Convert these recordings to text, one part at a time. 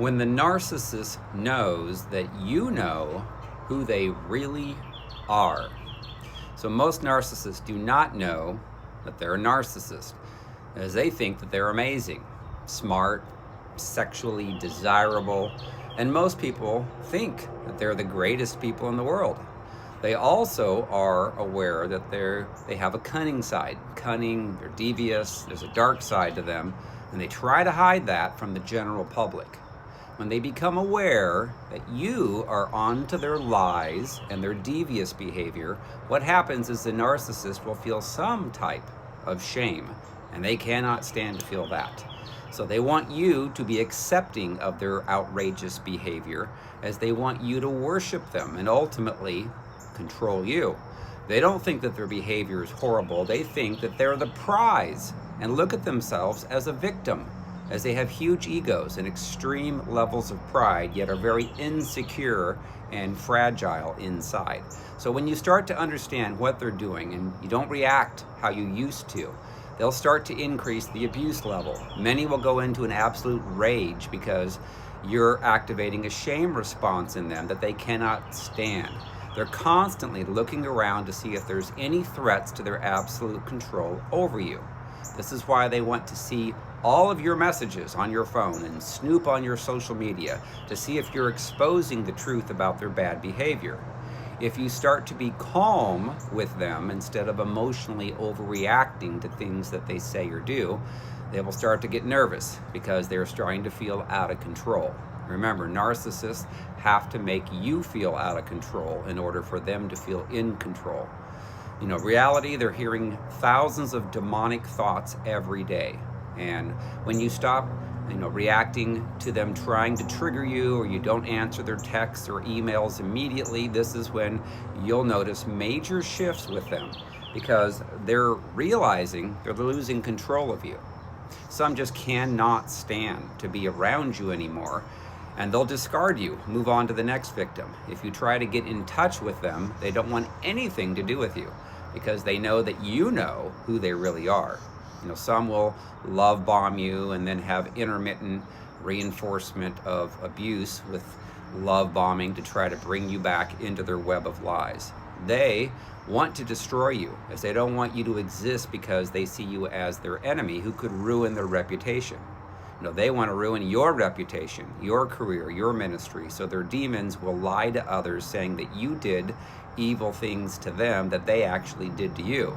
When the narcissist knows that you know who they really are. So most narcissists do not know that they're a narcissist, as they think that they're amazing, smart, sexually desirable, and most people think that they're the greatest people in the world. They also are aware that they have a cunning side. Cunning, they're devious, there's a dark side to them, and they try to hide that from the general public. When they become aware that you are onto their lies and their devious behavior, what happens is the narcissist will feel some type of shame, and they cannot stand to feel that. So they want you to be accepting of their outrageous behavior, as they want you to worship them and ultimately control you. They don't think that their behavior is horrible. They think that they're the prize and look at themselves as a victim, as they have huge egos and extreme levels of pride, yet are very insecure and fragile inside. So when you start to understand what they're doing and you don't react how you used to, they'll start to increase the abuse level. Many will go into an absolute rage because you're activating a shame response in them that they cannot stand. They're constantly looking around to see if there's any threats to their absolute control over you. This is why they want to see all of your messages on your phone and snoop on your social media to see if you're exposing the truth about their bad behavior. If you start to be calm with them instead of emotionally overreacting to things that they say or do, they will start to get nervous because they're starting to feel out of control. Remember, narcissists have to make you feel out of control in order for them to feel in control. Reality, they're hearing thousands of demonic thoughts every day. And when you stop, reacting to them trying to trigger you, or you don't answer their texts or emails immediately, this is when you'll notice major shifts with them, because they're realizing they're losing control of you. Some just cannot stand to be around you anymore, and they'll discard you, move on to the next victim. If you try to get in touch with them, they don't want anything to do with you, because they know that you know who they really are. Some will love bomb you and then have intermittent reinforcement of abuse with love bombing to try to bring you back into their web of lies. They want to destroy you, as they don't want you to exist, because they see you as their enemy who could ruin their reputation. They want to ruin your reputation, your career, your ministry, so their demons will lie to others saying that you did evil things to them that they actually did to you.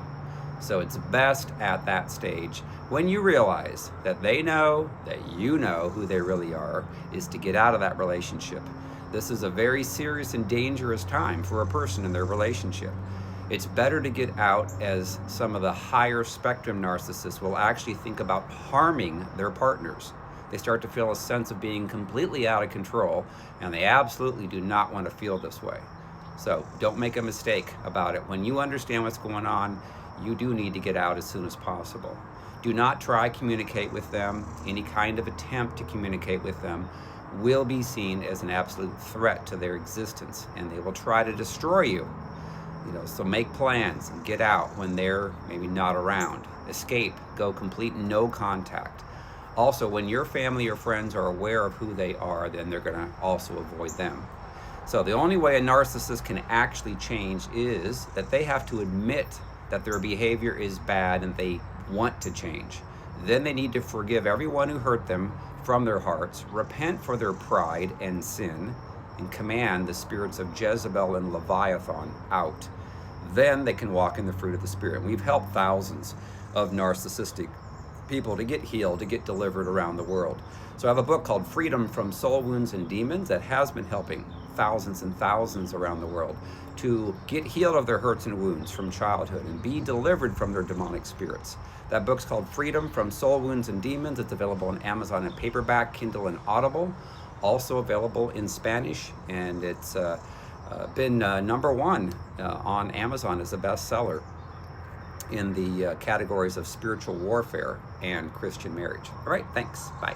So it's best at that stage, when you realize that they know that you know who they really are, is to get out of that relationship. This is a very serious and dangerous time for a person in their relationship. It's better to get out, as some of the higher spectrum narcissists will actually think about harming their partners. They start to feel a sense of being completely out of control, and they absolutely do not want to feel this way. So don't make a mistake about it. When you understand what's going on, you do need to get out as soon as possible. Do not try to communicate with them. Any kind of attempt to communicate with them will be seen as an absolute threat to their existence, and they will try to destroy you. So make plans and get out when they're maybe not around. Escape, go complete no contact. Also, when your family or friends are aware of who they are, then they're going to also avoid them. So the only way a narcissist can actually change is that they have to admit that their behavior is bad and they want to change. Then they need to forgive everyone who hurt them from their hearts, repent for their pride and sin, and command the spirits of Jezebel and Leviathan out. Then they can walk in the fruit of the Spirit. We've helped thousands of narcissistic people to get healed, to get delivered around the world. So I have a book called Freedom from Soul Wounds and Demons that has been helping thousands and thousands around the world to get healed of their hurts and wounds from childhood and be delivered from their demonic spirits. That book's called Freedom from Soul Wounds and Demons. It's available on Amazon in paperback, Kindle, and Audible. Also available in Spanish, and it's been number one on Amazon as a bestseller in the categories of spiritual warfare and Christian marriage. All right, thanks. Bye.